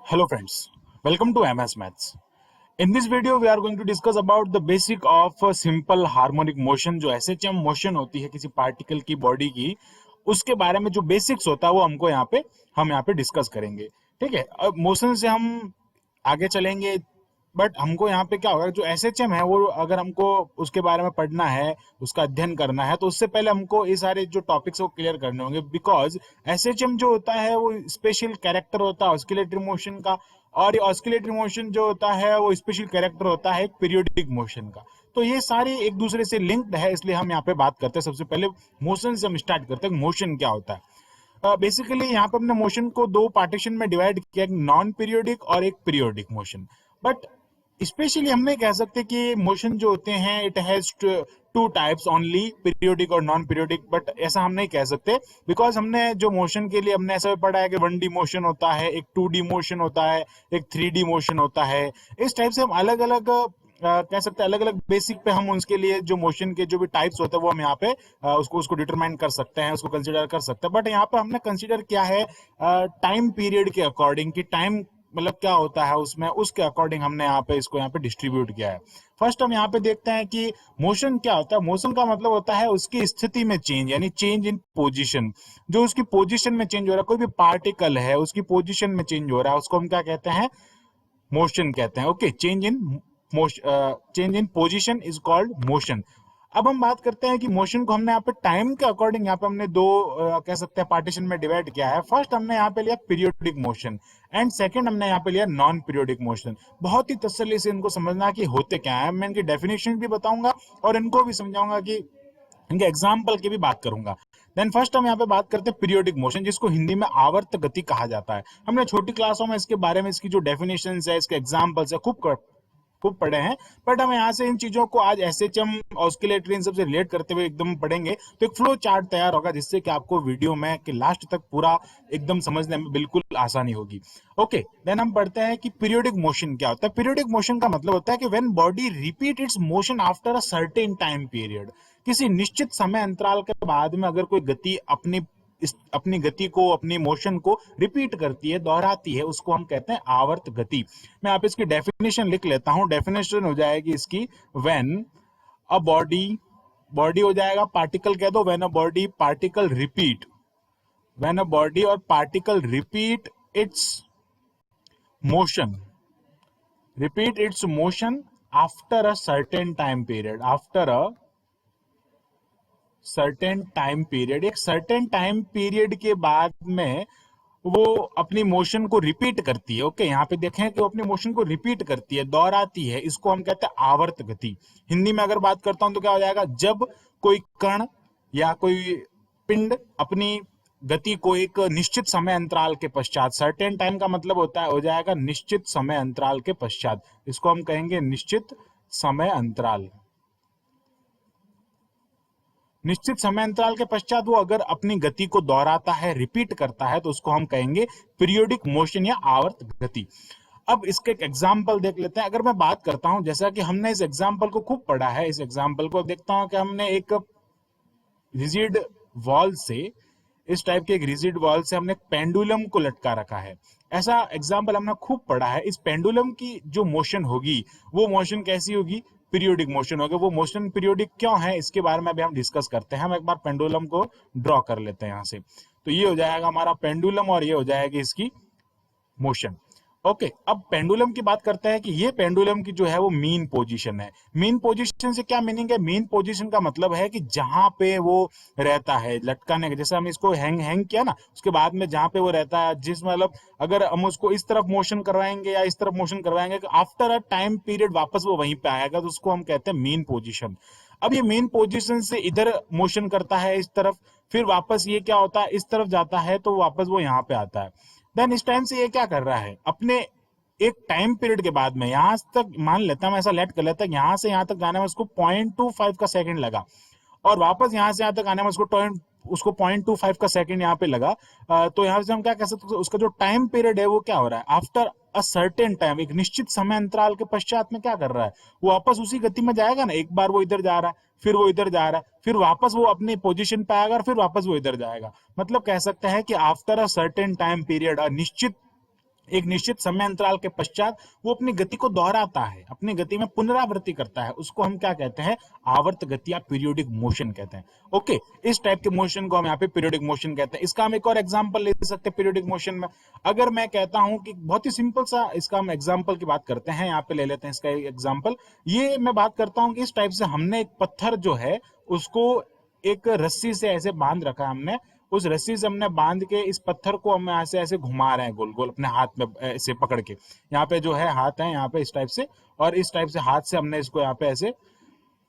Hello friends, welcome to MS Maths. In this video we are going to discuss about the basic of a simple harmonic motion जो SHM motion होती है किसी particle की body की, उसके बारे में जो बेसिक्स होता है वो हम यहाँ पे डिस्कस करेंगे। ठीक है, अब मोशन से हम आगे चलेंगे, बट हमको यहाँ पे क्या होगा, जो एसएचएम है वो अगर हमको उसके बारे में पढ़ना है, उसका अध्ययन करना है, तो उससे पहले हमको ये सारे जो टॉपिक्स वो क्लियर करने होंगे। बिकॉज एसएचएम जो होता है वो स्पेशल कैरेक्टर होता है ऑस्किलेटरी मोशन का, और ये ऑस्किलेटरी मोशन जो होता है वो स्पेशल कैरेक्टर होता है एक पीरियोडिक मोशन का। तो ये सारे एक दूसरे से लिंक्ड है, इसलिए हम यहाँ पे बात करते हैं। सबसे पहले मोशन से हम स्टार्ट करते हैं, मोशन क्या होता है। बेसिकली यहाँ पे हमने मोशन को दो पार्टीशन में डिवाइड किया, एक नॉन पीरियोडिक और एक पीरियोडिक मोशन। बट स्पेशली हम नहीं कह सकते कि मोशन जो होते हैं it has two types only, periodic और नॉन पीरियोडिक, बट ऐसा हम नहीं कह सकते। बिकॉज हमने जो मोशन के लिए हमने ऐसा भी पढ़ा है कि 1D मोशन होता है, एक 2D मोशन होता है, एक 3D मोशन होता है। इस टाइप से हम अलग अलग कह सकते हैं, अलग अलग बेसिक पे हम उसके लिए जो मोशन के जो भी टाइप्स होते हैं वो हम यहाँ पे उसको डिटरमाइन कर सकते हैं, उसको कंसिडर कर सकते हैं। बट यहाँ पे हमने कंसिडर किया है टाइम पीरियड के अकॉर्डिंग, कि टाइम मतलब क्या होता है उसमें, उसके अकॉर्डिंग हमने यहाँ पे डिस्ट्रीब्यूट किया है। फर्स्ट हम यहाँ पे देखते हैं कि मोशन क्या होता है। मोशन का मतलब होता है उसकी स्थिति में चेंज, यानी चेंज इन पोजीशन। जो उसकी पोजीशन में चेंज हो रहा है, कोई भी पार्टिकल है उसकी पोजीशन में चेंज हो रहा है, उसको हम क्या कहते हैं, मोशन कहते हैं। Okay, change in position is called motion. अब हम बात करते हैं कि मोशन को हमने यहाँ पे टाइम के अकॉर्डिंग यहाँ पे हमने दो कह सकते हैं पार्टीशन में डिवाइड किया है। फर्स्ट हमने यहाँ पे लिया पीरियोडिक मोशन, एंड सेकंड हमने यहाँ पे लिया नॉन पीरियोडिक मोशन। बहुत ही तसल्ली से इनको समझना कि होते क्या है। मैं इनकी डेफिनेशन भी बताऊंगा और इनको भी समझाऊंगा, कि इनके एग्जाम्पल की भी बात करूंगा। देन फर्स्ट हम यहाँ पे बात करते हैं पीरियोडिक मोशन, जिसको हिंदी में आवर्त गति कहा जाता है। हमने छोटी क्लासों में इसके बारे में, इसकी जो डेफिनेशन है, इसके एग्जाम्पल्स है, खूब पढ़े हैं। बट हम यहाँ से इन चीजों को आज एसएचएम, ऑस्किलेटरी, इन सबसे रिलेट करते हुए एकदम पढ़ेंगे, तो एक फ्लो चार्ट तैयार होगा, जिससे कि आपको वीडियो में कि लास्ट तक पूरा एकदम समझने में बिल्कुल आसानी होगी। ओके, देन हम पढ़ते हैं कि पीरियोडिक मोशन क्या होता है। पीरियोडिक मोशन का मतलब होता है कि when body repeat its motion after a certain time period. किसी निश्चित समय अंतराल के बाद में अगर कोई गति अपनी गति को, अपनी मोशन को रिपीट करती है, दोहराती है, उसको हम कहते हैं आवर्त गति। मैं आप इसकी डेफिनेशन लिख लेता हूं। डेफिनेशन हो जाएगी इसकी, व्हेन अ बॉडी हो जाएगा, पार्टिकल कह दो, when a body particle repeat, when a body और particle repeat its motion, after a certain time period, after a certain time period. एक सर्टेन टाइम पीरियड के बाद में वो अपनी मोशन को रिपीट करती है। ओके, यहाँ पे देखें कि वो अपनी मोशन को रिपीट करती है, दोहराती है, इसको हम कहते हैं आवर्त गति। हिंदी में अगर बात करता हूं तो क्या हो जाएगा, जब कोई कण या कोई पिंड अपनी गति को एक निश्चित समय अंतराल के पश्चात, सर्टेन टाइम का मतलब होता है, हो जाएगा निश्चित समय अंतराल के पश्चात, इसको हम कहेंगे निश्चित समय अंतराल। निश्चित समय अंतराल के पश्चात वो अगर अपनी गति को दोहराता है, रिपीट करता है, तो उसको हम कहेंगे पीरियोडिक मोशन या आवर्त गति। अब इसके एक एग्जाम्पल देख लेते हैं। अगर मैं बात करता हूं, जैसा कि हमने इस एग्जाम्पल को खूब पढ़ा है, इस एग्जाम्पल को देखता हूं कि हमने एक रिजिड वॉल से, इस टाइप के एक रिजिड वॉल से हमने पेंडुलम को लटका रखा है। ऐसा एग्जाम्पल हमने खूब पढ़ा है। इस पेंडुलम की जो मोशन होगी, वो मोशन कैसी होगी, पीरियोडिक मोशन होगी। वो मोशन पीरियोडिक क्यों है, इसके बारे में अभी हम डिस्कस करते हैं। हम एक बार पेंडुलम को ड्रॉ कर लेते हैं यहाँ से। तो ये हो जाएगा हमारा पेंडुलम, और ये हो जाएगी इसकी मोशन। ओके, अब पेंडुलम की बात करते हैं कि ये पेंडुलम की जो है वो मीन पोजीशन है। मीन पोजीशन से क्या मीनिंग है, मीन पोजीशन का मतलब है कि जहां पे वो रहता है लटकाने के, जैसे हम इसको हैंग किया ना, उसके बाद में जहां पे वो रहता है, जिस मतलब अगर हम उसको इस तरफ मोशन करवाएंगे या इस तरफ मोशन करवाएंगे, आफ्टर अ टाइम पीरियड वापस वो वहीं पे आएगा, तो उसको हम कहते हैं मीन पोजीशन। अब ये मेन पोजीशन से इधर मोशन करता है इस तरफ, फिर वापस ये क्या होता है, इस तरफ जाता है, तो वापस वो यहाँ पे आता है। देन इस टाइम से ये क्या कर रहा है, अपने एक टाइम पीरियड के बाद में, यहां तक मान लेता हूं, ऐसा लेट कर लेता है, यहां से यहां तक जाने में उसको 0.25 का सेकंड लगा, और वापस यहां से यहां तक आने में उसको 0.25 का सेकंड यहाँ पे लगा। तो यहाँ से हम क्या कह सकते हैं, उसका जो टाइम पीरियड है वो क्या हो रहा है, आफ्टर अ सर्टेन टाइम, एक निश्चित समय अंतराल के पश्चात में क्या कर रहा है, वो वापस उसी गति में जाएगा ना। एक बार वो इधर जा रहा है, फिर वो इधर जा रहा है, फिर वापस वो अपनी पोजीशन पे आएगा, और फिर वापस वो इधर जाएगा। मतलब कह सकते हैं कि after a certain time period, निश्चित एक निश्चित समय अंतराल के पश्चात वो अपनी गति को दोहराता है, अपनी गति में पुनरावृत्ति करता है, उसको हम क्या कहते हैं, आवर्त गति या पीरियोडिक मोशन कहते हैं। ओके, इस टाइप के मोशन को हम यहाँ पे पीरियोडिक मोशन कहते हैं। इसका हम एक और एग्जांपल ले सकते हैं पीरियोडिक मोशन में। अगर मैं कहता हूं कि बहुत ही सिंपल सा, इसका हम एग्जांपल की बात करते हैं, यहाँ पे ले लेते हैं इसका एग्जांपल। ये मैं बात करता हूं कि इस टाइप से हमने एक पत्थर जो है उसको एक रस्सी से ऐसे बांध रखा है हमने, उस रस्सी से हमने बांध के इस पत्थर को हम ऐसे ऐसे घुमा रहे हैं गोल गोल अपने हाथ में ऐसे पकड़ के। यहाँ पे जो है हाथ है यहाँ पे इस टाइप से, और इस टाइप से हाथ से हमने इसको यहाँ पे ऐसे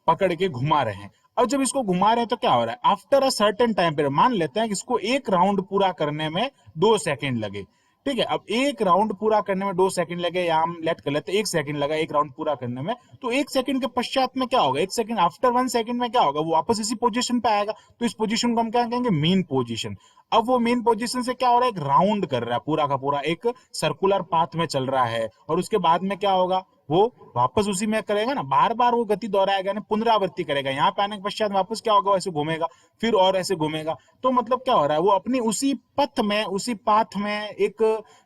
पकड़ के घुमा रहे हैं। अब जब इसको घुमा रहे हैं तो क्या हो रहा है, after a certain time period, मान लेते हैं कि इसको एक राउंड पूरा करने में 2 सेकंड लगे। ठीक है, अब एक राउंड पूरा करने में 2 सेकंड लगे, या हम लेट कर लेते 1 सेकंड लगा एक राउंड पूरा करने में, तो 1 सेकंड के पश्चात में क्या होगा, 1 सेकंड आफ्टर 1 सेकंड में क्या होगा, वो वापस इसी पोजीशन पे आएगा। तो इस पोजीशन को हम क्या कहेंगे, मीन पोजीशन। अब वो मेन पोजीशन से क्या हो रहा है, एक राउंड कर रहा है, पूरा का पूरा एक सर्कुलर पाथ में चल रहा है, और उसके बाद में क्या होगा, वो वापस उसी में करेगा ना, बार बार वो गति दोहराएगा ना, पुनरावृत्ति करेगा। यहाँ पे आने के पश्चात वापस क्या होगा, ऐसे घूमेगा, फिर और ऐसे घूमेगा। तो मतलब क्या हो रहा है, वो अपनी उसी पथ में, उसी पाथ में एक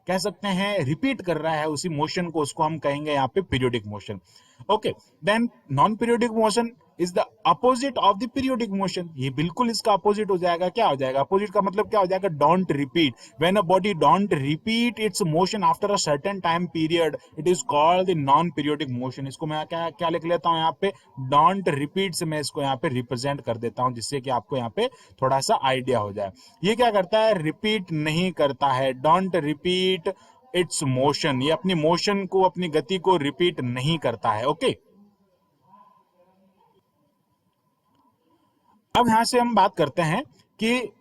कह सकते हैं रिपीट कर रहा है उसी मोशन को, उसको हम कहेंगे यहाँ पे periodic motion. Okay, then non periodic motion is the opposite of the periodic motion. ये बिल्कुल इसका अपोजिट हो जाएगा। क्या हो जाएगा, अपोजिट का मतलब क्या हो जाएगा, don't repeat. When a body don't repeat its motion after a certain time period, it is called the non periodic motion. इसको मैं क्या क्या लिख लेता हूं यहाँ पे, डोंट रिपीट से मैं इसको यहाँ पे रिप्रेजेंट कर देता हूं, जिससे कि आपको यहाँ पे थोड़ा सा आइडिया हो जाए। ये क्या करता है, रिपीट नहीं करता है, डोंट रिपीट इट्स मोशन। ये अपनी मोशन को, अपनी गति को रिपीट नहीं करता है। ओके, अब यहां से हम बात करते हैं कि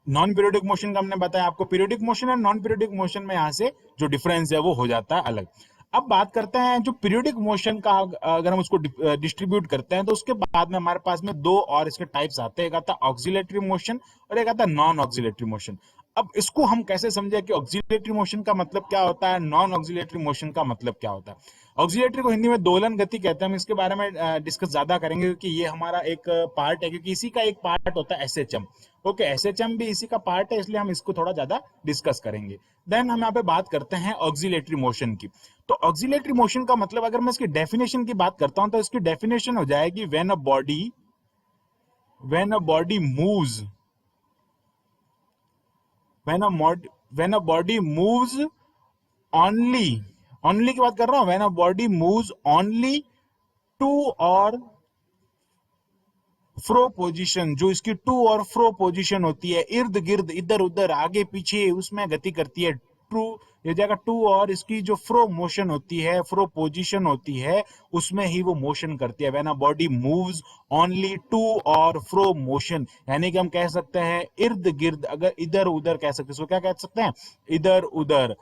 नॉन पीरियोडिक मोशन का हमने बताया आपको, पीरियोडिक मोशन और नॉन पीरियोडिक मोशन में यहां से जो डिफरेंस है वो हो जाता है अलग। अब बात करते हैं जो पीरियोडिक मोशन का, अगर हम उसको डिस्ट्रीब्यूट करते हैं तो उसके बाद में हमारे पास में 2 और इसके टाइप्स आते हैं, एक आता है ऑक्सिलेटरी मोशन और एक आता है नॉन ऑक्सिलेटरी मोशन। अब इसको हम कैसे समझे कि ऑक्सिलेटरी मोशन का मतलब क्या होता है, नॉन ऑक्सिलेटरी मोशन का मतलब क्या होता है। ऑक्सिलेटरी को हिंदी में दोलन गति कहते हैं। हम इसके बारे में डिस्कस ज्यादा करेंगे क्योंकि ये हमारा एक पार्ट है, क्योंकि इसी का एक पार्ट होता है एसएचएम। ओके, एसएचएम भी इसी का पार्ट है, इसलिए हम इसको थोड़ा ज्यादा डिस्कस करेंगे। देन हम यहाँ पे बात करते हैं ऑक्सिलेटरी मोशन की। तो ऑक्सिलेटरी मोशन का मतलब, अगर मैं इसकी डेफिनेशन की बात करता हूं तो इसकी डेफिनेशन हो जाएगी, when a body moves when a body moves only, only की बात कर रहा हूं, when a body moves only to और फ्रो पोजीशन, जो इसकी टू और फ्रो पोजीशन होती है, इर्द गिर्द इधर उधर आगे पीछे, उसमें गति करती है। ट्रू ये जाएगा टू, और इसकी जो फ्रो मोशन होती है, फ्रो पोजीशन होती है, उसमें ही वो मोशन करती है। When a body moves only to और फ्रो मोशन, यानी कि हम कह सकते हैं इर्द गिर्द, अगर इधर उधर कह सकते हैं, इसको क्या कह सकते हैं, इधर उधर,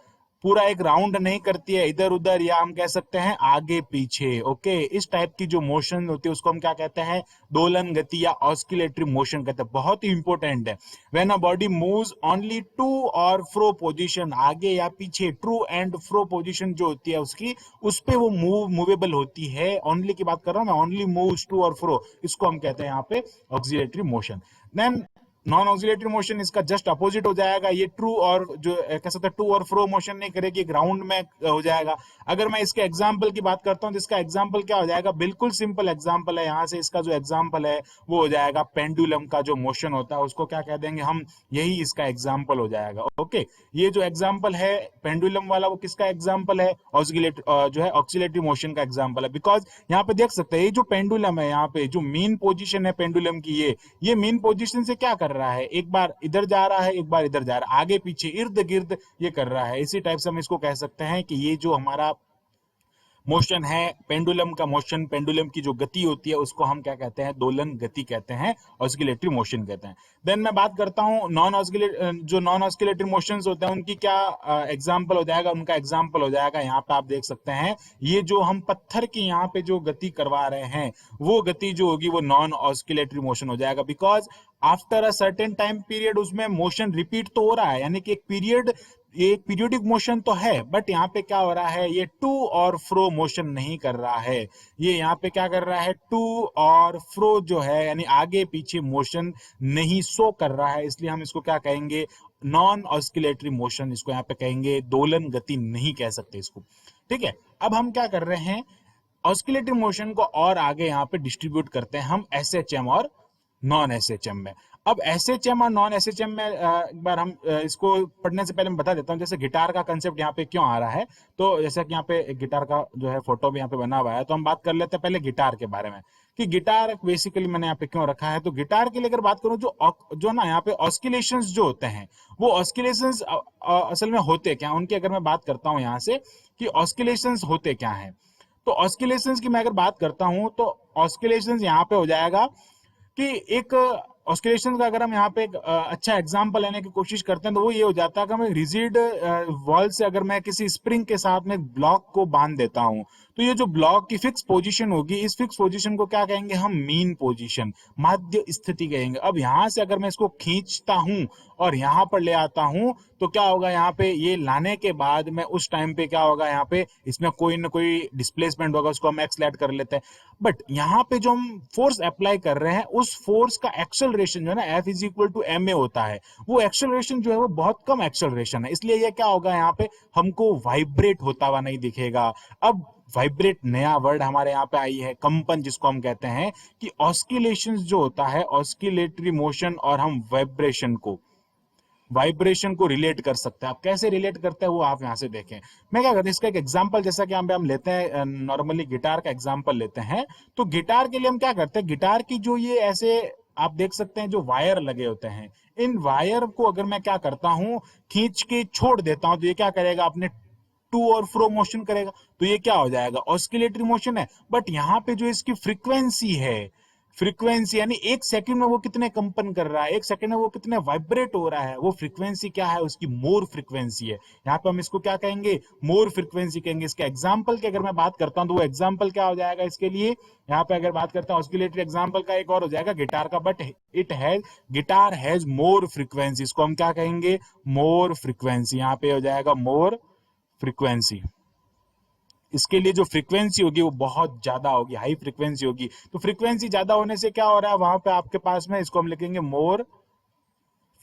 पूरा एक राउंड नहीं करती है, इधर उधर, या हम कह सकते हैं आगे पीछे। ओके, इस टाइप की जो मोशन होती है उसको हम क्या कहते हैं, दोलन गति या ऑस्किलेटरी मोशन कहते हैं। बहुत ही इंपॉर्टेंट है। When a body moves only to और फ्रो पोजीशन, आगे या पीछे, ट्रू एंड फ्रो पोजीशन जो होती है उसकी, उस पे वो मूवेबल होती है। ओनली की बात कर रहा हूं मैं, ओनली मूव्स टू और फ्रो, इसको हम कहते हैं यहाँ पे oscillatory motion. Then non oscillatory motion इसका जस्ट अपोजिट हो जाएगा। ये ट्रू और जो कह सकते हैं टू और फ्रो मोशन नहीं करेगी, ग्राउंड में हो जाएगा। अगर मैं इसके एग्जांपल की बात करता हूं तो इसका एग्जांपल क्या हो जाएगा, बिल्कुल सिंपल एग्जांपल है। यहां से इसका जो एग्जांपल है वो हो जाएगा पेंडुलम का जो मोशन होता है, उसको क्या कह देंगे हम, यही इसका एग्जाम्पल हो जाएगा। ओके, ये जो एग्जाम्पल है पेंडुलम वाला, वो किसका एग्जाम्पल है, जो है ऑक्सिलेटरी मोशन का एग्जाम्पल है। बिकॉज यहाँ पे देख सकते हैं, ये जो पेंडुलम है, यहाँ पे जो मेन पोजिशन है पेंडुलम की, ये मेन पोजीशन से क्या कर रहा है, एक बार इधर जा रहा है, एक बार इधर जा रहा है, आगे पीछे इर्द गिर्द ये कर रहा है। इसी टाइप से हम इसको कह सकते हैं कि ये जो हमारा मोशन है पेंडुलम का मोशन, पेंडुलम की जो गति होती है उसको हम क्या कहते हैं, दोलन गति कहते हैं, ऑस्किलेटरी मोशन कहते हैं। देन मैं बात करता हूं जो नॉन ऑस्किलेटरी मोशंस होते हैं उनकी क्या एग्जांपल हो जाएगा, उनका एग्जांपल हो जाएगा, यहाँ पे आप देख सकते हैं, ये जो हम पत्थर की यहाँ पे जो गति करवा रहे हैं, वो गति जो होगी वो नॉन ऑस्किलेटरी मोशन हो जाएगा। Because after a certain time period उसमें मोशन रिपीट तो हो रहा है, यानी कि ये एक पीरियोडिक मोशन तो है, बट यहाँ पे क्या हो रहा है, ये टू और फ्रो मोशन नहीं कर रहा है। ये यहाँ पे क्या कर रहा है, टू और फ्रो जो है, यानी आगे पीछे मोशन नहीं शो कर रहा है, इसलिए हम इसको क्या कहेंगे, नॉन ऑस्किलेटरी मोशन, इसको यहाँ पे कहेंगे, दोलन गति नहीं कह सकते इसको, ठीक है। अब हम क्या कर रहे हैं, ऑस्किलेटरी मोशन को और आगे यहाँ पे डिस्ट्रीब्यूट करते हैं हम एसएचएम और नॉन एसएचएम में। अब एसएचएम और नॉन एसएचएम में एक बार हम इसको पढ़ने से पहले मैं बता देता हूँ, जैसे गिटार का कंसेप्ट यहाँ पे क्यों आ रहा है। तो जैसे कि यहाँ पे एक गिटार का जो है फोटो भी यहाँ पे बना हुआ है, तो हम बात कर लेते हैं पहले गिटार के बारे में कि गिटार बेसिकली मैंने यहाँ पे क्यों रखा है। तो गिटार के लिए अगर बात करूँ, जो ना यहाँ पे ऑस्किलेशंस जो होते हैं, वो ऑस्किलेशंस असल में होते क्या, उनकी अगर मैं बात करता हूँ यहाँ से कि ऑस्किलेशंस होते क्या है। तो ऑस्किलेशंस की मैं अगर बात करता हूं, तो ऑस्किलेशंस यहाँ पे हो जाएगा कि एक ऑस्किलेशन का अगर हम यहाँ पे एक अच्छा एग्जांपल लेने की कोशिश करते हैं, तो वो ये हो जाता है कि मैं रिजिड वॉल से अगर मैं किसी स्प्रिंग के साथ में ब्लॉक को बांध देता हूं, तो ये जो ब्लॉक की फिक्स पोजीशन होगी, इस फिक्स पोजीशन को क्या कहेंगे हम, मीन पोजीशन, माध्य स्थिति कहेंगे। अब यहां से अगर मैं इसको खींचता हूं और यहाँ पर ले आता हूं, तो क्या होगा, यहाँ पे ये लाने के बाद में उस टाइम पे क्या होगा, यहाँ पे इसमें कोई ना कोई डिस्प्लेसमेंट होगा, उसको हम एक्सलेट कर लेते हैं। बट यहाँ पे जो हम फोर्स अप्लाई कर रहे हैं, उस फोर्स का एक्सेलरेशन जो है ना, F is equal to ma होता है। वो एक्सेलरेशन जो है वो बहुत कम एक्सेलरेशन है, इसलिए ये क्या होगा, यहाँ पे हमको वाइब्रेट होता हुआ नहीं दिखेगा। अब वाइब्रेट नया वर्ड हमारे यहाँ पे आई है, कंपन जिसको हम कहते हैं कि ऑस्किलेशंस जो होता है, ऑस्किलेटरी मोशन और हम वाइब्रेशन को रिलेट कर सकते हैं। आप कैसे रिलेट करते हैं वो आप यहाँ से देखें। मैं क्या करते हैं, इसका एक एग्जांपल जैसा कि हम लेते हैं, नॉर्मली गिटार का एग्जांपल लेते हैं। तो गिटार के लिए हम क्या करते हैं, गिटार की जो ये ऐसे आप देख सकते हैं जो वायर लगे होते हैं, इन वायर को अगर मैं क्या करता हूं, खींच के छोड़ देता हूं, तो ये क्या करेगा, अपने टू और फ्रो मोशन करेगा, तो ये क्या हो जाएगा, ऑस्किलेटरी मोशन है। बट यहाँ पे जो इसकी फ्रीक्वेंसी है, फ्रीक्वेंसी यानी एक सेकंड में वो कितने कंपन कर रहा है, एक सेकंड में वो कितने वाइब्रेट हो रहा है, वो फ्रीक्वेंसी क्या है, उसकी मोर फ्रीक्वेंसी है। यहाँ पे हम इसको क्या कहेंगे, मोर फ्रीक्वेंसी कहेंगे। इसके एग्जांपल की अगर मैं बात करता हूं, तो वो एग्जांपल क्या हो जाएगा इसके लिए, यहाँ पे अगर बात करता हूं ऑस्किलेटरी एग्जांपल का, एक और हो जाएगा गिटार का, but guitar has more frequency, इसको हम क्या कहेंगे, मोर फ्रीक्वेंसी। यहाँ पे हो जाएगा मोर फ्रीक्वेंसी। इसके लिए जो फ्रीक्वेंसी होगी वो बहुत ज्यादा होगी, हाई फ्रीक्वेंसी होगी। तो फ्रीक्वेंसी ज्यादा होने से क्या हो रहा है, वहां पे आपके पास में, इसको हम लिखेंगे मोर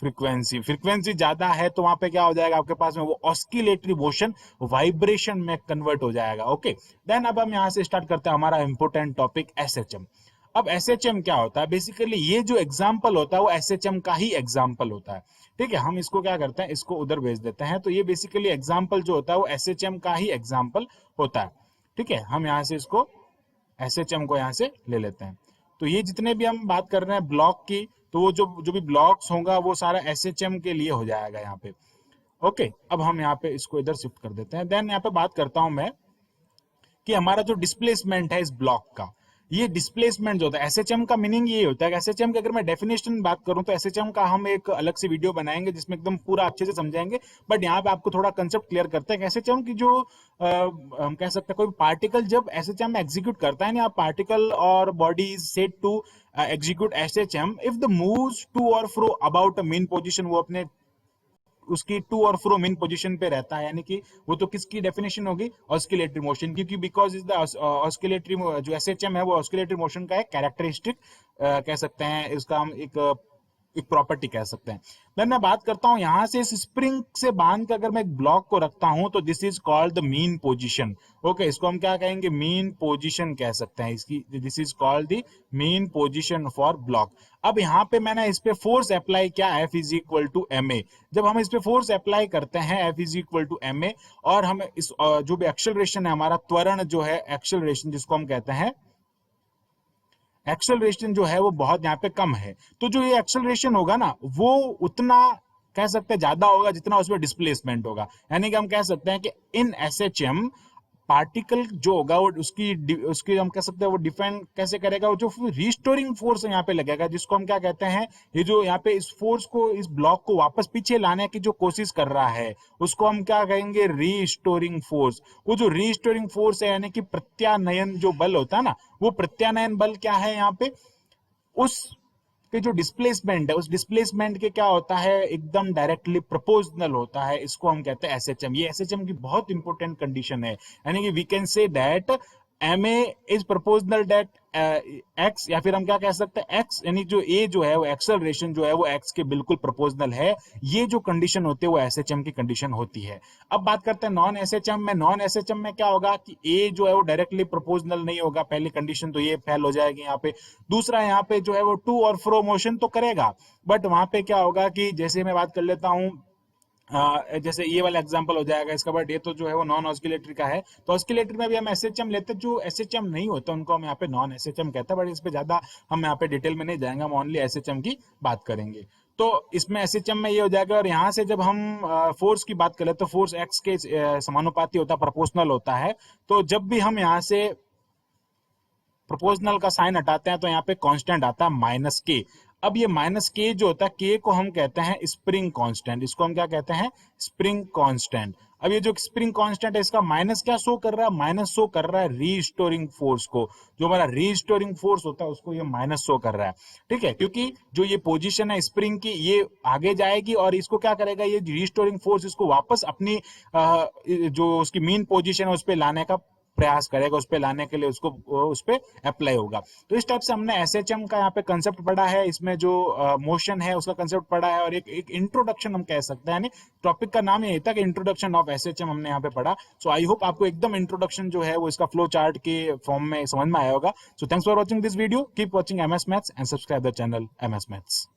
फ्रीक्वेंसी। फ्रीक्वेंसी ज्यादा है तो वहां पे क्या हो जाएगा आपके पास में, वो ऑस्किलेटरी मोशन वाइब्रेशन में कन्वर्ट हो जाएगा। ओके, देन अब हम यहाँ से स्टार्ट करते हैं हमारा इंपोर्टेंट टॉपिक एसएचएम। अब एसएचएम क्या होता है, बेसिकली ये जो एग्जाम्पल होता है वो एसएचएम का ही एग्जाम्पल होता है, ठीक है। हम इसको क्या करते हैं, इसको उधर भेज देते हैं। तो ये बेसिकली एग्जाम्पल जो होता है वो एसएचएम का ही एग्जाम्पल होता है, ठीक है। हम यहाँ से इसको एसएचएम को यहाँ से ले लेते हैं। तो ये जितने भी हम बात कर रहे हैं ब्लॉक की, तो वो जो भी ब्लॉक्स होगा वो सारा एसएचएम के लिए हो जाएगा यहाँ पे। ओके, अब हम यहाँ पे इसको इधर शिफ्ट कर देते हैं। देन यहाँ पे बात करता हूं मैं कि हमारा जो डिस्प्लेसमेंट है इस ब्लॉक का, ये डिस्प्लेसमेंट जो होता है, एसएचएम का मीनिंग ये होता है कि एसएचएम की अगर मैं डेफिनेशन बात करूं, तो एसएचएम का हम एक अलग से वीडियो बनाएंगे जिसमें एकदम पूरा अच्छे से समझाएंगे। बट यहाँ पे आपको थोड़ा कंसेप्ट क्लियर करते हैं कि एसएचएम की जो हम कह सकते हैं, कोई पार्टिकल जब एसएचएम में एग्जीक्यूट करता है ना, पार्टिकल और body is said to execute SHM if the moves to और fro about a mean position, वो अपने उसकी टू और फ्रो मेन पोजीशन पे रहता है, यानी कि वो तो किसकी डेफिनेशन होगी, ऑस्किलेटरी मोशन, क्योंकि बिकॉज इज द ऑस्किलेटरी, जो एसएचएम है वो ऑस्किलेटरी मोशन का एक कैरेक्टरिस्टिक कह सकते हैं, इसका हम एक प्रॉपर्टी कह सकते हैं। देन मैं बात करता हूं यहां से, इस स्प्रिंग से बांध के अगर मैं एक ब्लॉक को रखता हूं, तो this is called the mean position. Okay, इसको हम क्या कहेंगे, मीन पोजीशन कह सकते हैं इसकी, this is called the mean position for block. अब यहाँ पे मैंने इस पे फोर्स अप्लाई किया, F is equal to ma। जब हम इस पे फोर्स अप्लाई करते हैं F is equal to ma, और हम इस जो भी एक्सेलरेशन है, हमारा त्वरण जो है, एक्सेलरेशन जिसको हम कहते हैं, एक्सेलरेशन जो है वो बहुत यहाँ पे कम है। तो जो ये एक्सेलरेशन होगा ना, वो उतना कह सकते हैं ज्यादा होगा जितना उसमें डिस्प्लेसमेंट होगा। यानी कि हम कह सकते हैं कि इन एसएचएम पार्टिकल जो होगा वो उसकी हम कह सकते हैं वो डिफेंड कैसे करेगा, वो जो रिस्टोरिंग फोर्स यहाँ पे लगेगा, जिसको हम क्या कहते हैं, ये जो यहाँ पे इस फोर्स को, इस ब्लॉक को वापस पीछे लाने की जो कोशिश कर रहा है, उसको हम क्या कहेंगे, रीस्टोरिंग फोर्स। वो जो रीस्टोरिंग फोर्स है, यानी कि प्रत्यानयन जो बल होता है ना, वो प्रत्यानयन बल क्या है, यहाँ पे उस के जो डिस्प्लेसमेंट है, उस डिस्प्लेसमेंट के क्या होता है, एकदम डायरेक्टली प्रोपोर्शनल होता है। इसको हम कहते हैं एसएचएम। ये एसएचएम की बहुत इंपॉर्टेंट कंडीशन है, यानी कि we can say that M A is proportional that x, या फिर हम क्या कह सकते हैं एक्स, यानी जो ए जो है वो एक्सेलरेशन जो है वो एक्स के बिल्कुल प्रोपोर्शनल है। ये जो कंडीशन होती है वो एसएचएम की कंडीशन होती है। अब बात करते हैं नॉन एसएचएम में। नॉन एसएचएम में क्या होगा कि ए जो है वो डायरेक्टली प्रोपोर्शनल नहीं होगा, पहली कंडीशन तो ये फेल हो जाएगी यहाँ पे। दूसरा यहाँ पे जो है वो टू और फ्रो मोशन तो करेगा, बट वहां पे क्या होगा कि जैसे मैं बात कर लेता हूँ, जैसे ये वाला एग्जांपल हो जाएगा इसका, बट ये तो जो है वो नॉन ऑस्किलेटरी का है। तो ऑस्किलेटरी में भी हम एसएचएम लेते हैं, जो एसएचएम नहीं होता उनको हम यहाँ पे नॉन एसएचएम कहते हैं, बट इस पे ज्यादा हम यहाँ पे डिटेल में नहीं जाएंगे, हम ओनली एसएचएम की बात करेंगे। तो इसमें एसएचएम में ये हो जाएगा। और यहाँ से जब हम फोर्स की बात करें तो फोर्स एक्स के समानुपाती होता है, प्रोपोर्शनल होता है। तो जब भी हम यहाँ से प्रोपोर्शनल का साइन हटाते हैं तो यहाँ पे कांस्टेंट आता है माइनस के। अब ये माइनस के जो होता है, के को हम कहते हैं स्प्रिंग कांस्टेंट, इसको हम क्या कहते हैं, स्प्रिंग कांस्टेंट। अब ये जो स्प्रिंग कांस्टेंट है इसका माइनस क्या शो कर रहा है, माइनस शो कर रहा है रीस्टोरिंग फोर्स को। जो हमारा रीस्टोरिंग फोर्स होता है उसको ये माइनस शो कर रहा है, ठीक है, क्योंकि जो ये पोजीशन है स्प्रिंग की ये आगे जाएगी और इसको क्या करेगा, ये रीस्टोरिंग फोर्स इसको वापस अपनी जो उसकी मेन पोजीशन है उस पर लाने का प्रयास करेगा, उस पे लाने के लिए उसको उस पे अप्लाई होगा। तो इस टाइप से हमने एसएचएम का यहाँ पे कंसेप्ट पढ़ा है, इसमें जो मोशन है उसका कंसेप्ट पढ़ा है, और एक इंट्रोडक्शन हम कह सकते हैं, टॉपिक का नाम यही था कि इंट्रोडक्शन ऑफ एसएचएम हमने यहाँ पे पढ़ा। सो आई होप आपको एकदम इंट्रोडक्शन जो है वो इसका फ्लो चार्ट के फॉर्म में समझ में आया होगा। So thanks for watching this video, keep watching MS maths and subscribe the channel MS maths.